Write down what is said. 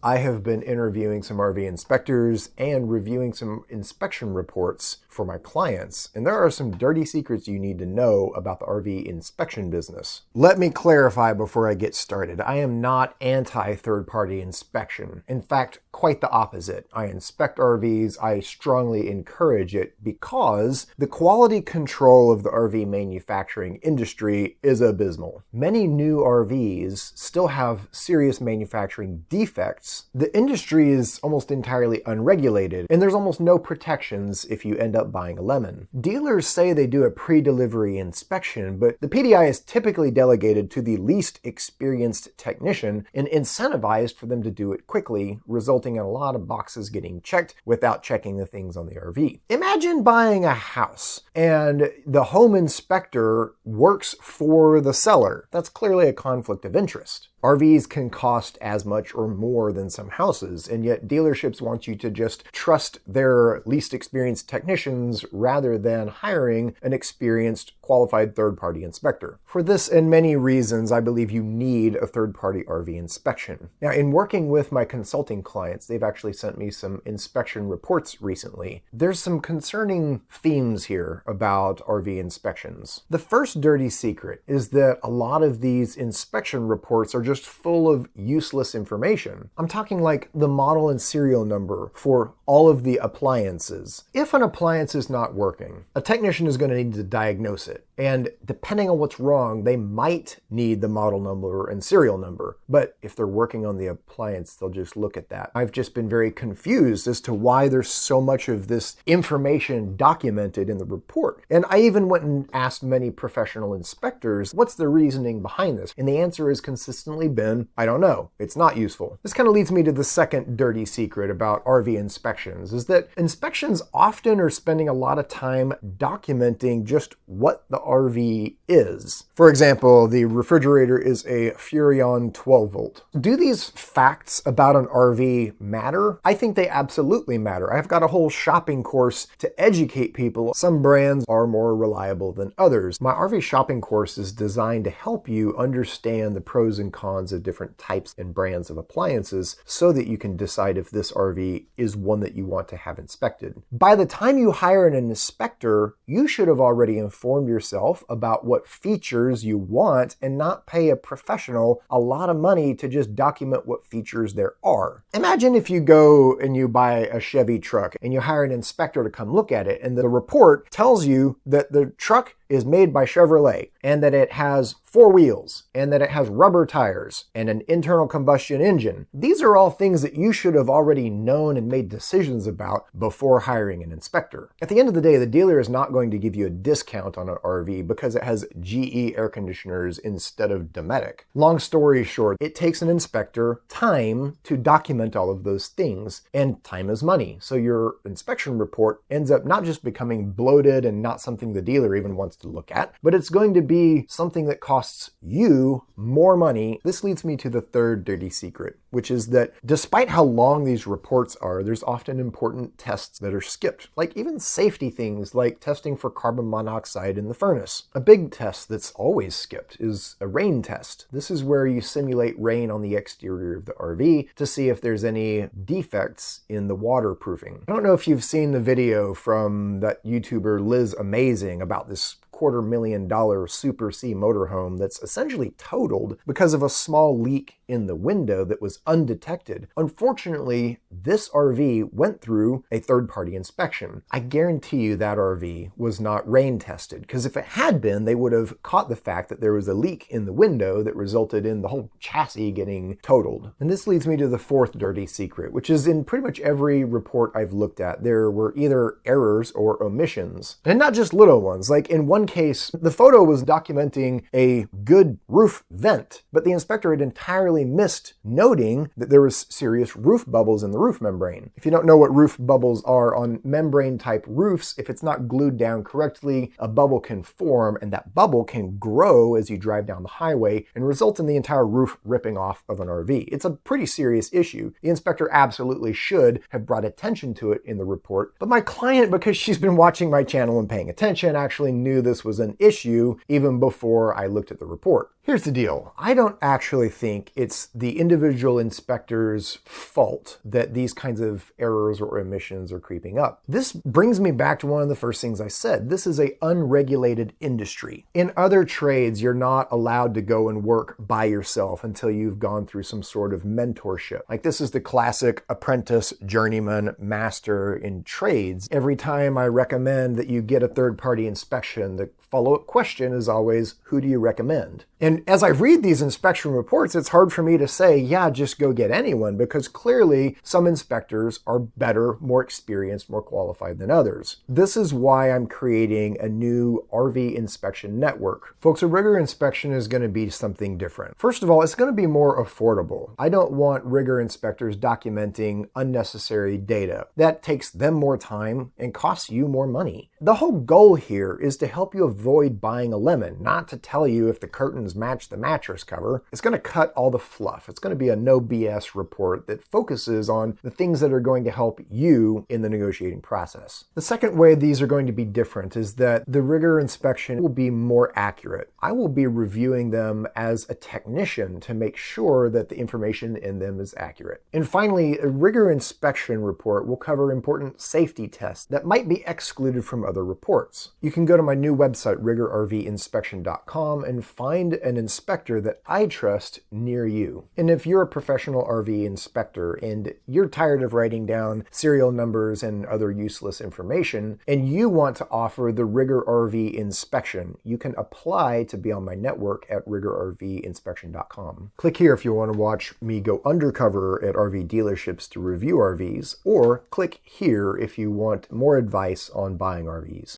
I have been interviewing some RV inspectors and reviewing some inspection reports for my clients, and there are some dirty secrets you need to know about the RV inspection business. Let me clarify before I get started. I am not anti-third-party inspection. In fact, quite the opposite. I inspect RVs. I strongly encourage it because the quality control of the RV manufacturing industry is abysmal. Many new RVs still have serious manufacturing defects. The industry is almost entirely unregulated, and there's almost no protections if you end up buying a lemon. Dealers say they do a pre-delivery inspection, but the PDI is typically delegated to the least experienced technician and incentivized for them to do it quickly, resulting in a lot of boxes getting checked without checking the things on the RV. Imagine buying a house and the home inspector works for the seller. That's clearly a conflict of interest. RVs can cost as much or more than some houses, and yet dealerships want you to just trust their least experienced technicians rather than hiring an experienced, qualified third-party inspector. For this and many reasons, I believe you need a third-party RV inspection. Now, in working with my consulting clients, they've actually sent me some inspection reports recently. There's some concerning themes here about RV inspections. The first dirty secret is that a lot of these inspection reports are just full of useless information. I'm talking like the model and serial number for all of the appliances. If an appliance is not working, a technician is going to need to diagnose it. And depending on what's wrong, they might need the model number and serial number. But if they're working on the appliance, they'll just look at that. I've just been very confused as to why there's so much of this information documented in the report. And I even went and asked many professional inspectors, what's the reasoning behind this? And the answer has consistently been, I don't know. It's not useful. This kind of leads me to the second dirty secret about RV inspections, is that inspections often are spending a lot of time documenting just what the RV is. For example, the refrigerator is a Furrion 12 volt. Do these facts about an RV matter? I think they absolutely matter. I've got a whole shopping course to educate people. Some brands are more reliable than others. My RV shopping course is designed to help you understand the pros and cons of different types and brands of appliances so that you can decide if this RV is one that you want to have inspected. By the time you hire an inspector, you should have already informed yourself about what features you want and not pay a professional a lot of money to just document what features there are. Imagine if you go and you buy a Chevy truck and you hire an inspector to come look at it, and the report tells you that the truck is made by Chevrolet and that it has 4 wheels and that it has rubber tires and an internal combustion engine. These are all things that you should have already known and made decisions about before hiring an inspector. At the end of the day, the dealer is not going to give you a discount on an RV because it has GE air conditioners instead of Dometic. Long story short, it takes an inspector time to document all of those things, and time is money. So your inspection report ends up not just becoming bloated and not something the dealer even wants to look at, but it's going to be something that costs you more money. This leads me to the third dirty secret, which is that despite how long these reports are, there's often important tests that are skipped, like even safety things like testing for carbon monoxide in the furnace. A big test that's always skipped is a rain test. This is where you simulate rain on the exterior of the RV to see if there's any defects in the waterproofing. I don't know if you've seen the video from that YouTuber Liz Amazing about this $250,000 Super C motorhome that's essentially totaled because of a small leak in the window that was undetected. Unfortunately, this RV went through a third-party inspection. I guarantee you that RV was not rain tested, because if it had been, they would have caught the fact that there was a leak in the window that resulted in the whole chassis getting totaled. And this leads me to the fourth dirty secret, which is in pretty much every report I've looked at, there were either errors or omissions. And not just little ones. Like in one case, the photo was documenting a good roof vent, but the inspector had entirely missed noting that there was serious roof bubbles in the roof membrane. If you don't know what roof bubbles are, on membrane type roofs, if it's not glued down correctly, a bubble can form, and that bubble can grow as you drive down the highway and result in the entire roof ripping off of an RV. It's a pretty serious issue. The inspector absolutely should have brought attention to it in the report, but my client, because she's been watching my channel and paying attention, actually knew this was an issue even before I looked at the report. Here's the deal. I don't actually think it's the individual inspector's fault that these kinds of errors or omissions are creeping up. This brings me back to one of the first things I said. This is an unregulated industry. In other trades, you're not allowed to go and work by yourself until you've gone through some sort of mentorship. Like, this is the classic apprentice, journeyman, master in trades. Every time I recommend that you get a third-party inspection, the follow-up question is always, who do you recommend? And as I read these inspection reports, it's hard for me to say, yeah, just go get anyone, because clearly some inspectors are better, more experienced, more qualified than others. This is why I'm creating a new RV inspection network. Folks, a rigger inspection is going to be something different. First of all, it's going to be more affordable. I don't want rigger inspectors documenting unnecessary data. That takes them more time and costs you more money. The whole goal here is to help you avoid buying a lemon, not to tell you if the curtains match the mattress cover. It's going to cut all the fluff. It's going to be a no BS report that focuses on the things that are going to help you in the negotiating process. The second way these are going to be different is that the rigger inspection will be more accurate. I will be reviewing them as a technician to make sure that the information in them is accurate. And finally, a rigger inspection report will cover important safety tests that might be excluded from other reports. You can go to my new website, RVerinspection.com, and find an inspector that I trust near you. And if you're a professional RV inspector and you're tired of writing down serial numbers and other useless information, and you want to offer the Rigger RV inspection, you can apply to be on my network at RVerinspection.com. Click here if you want to watch me go undercover at RV dealerships to review RVs, or click here if you want more advice on buying RVs.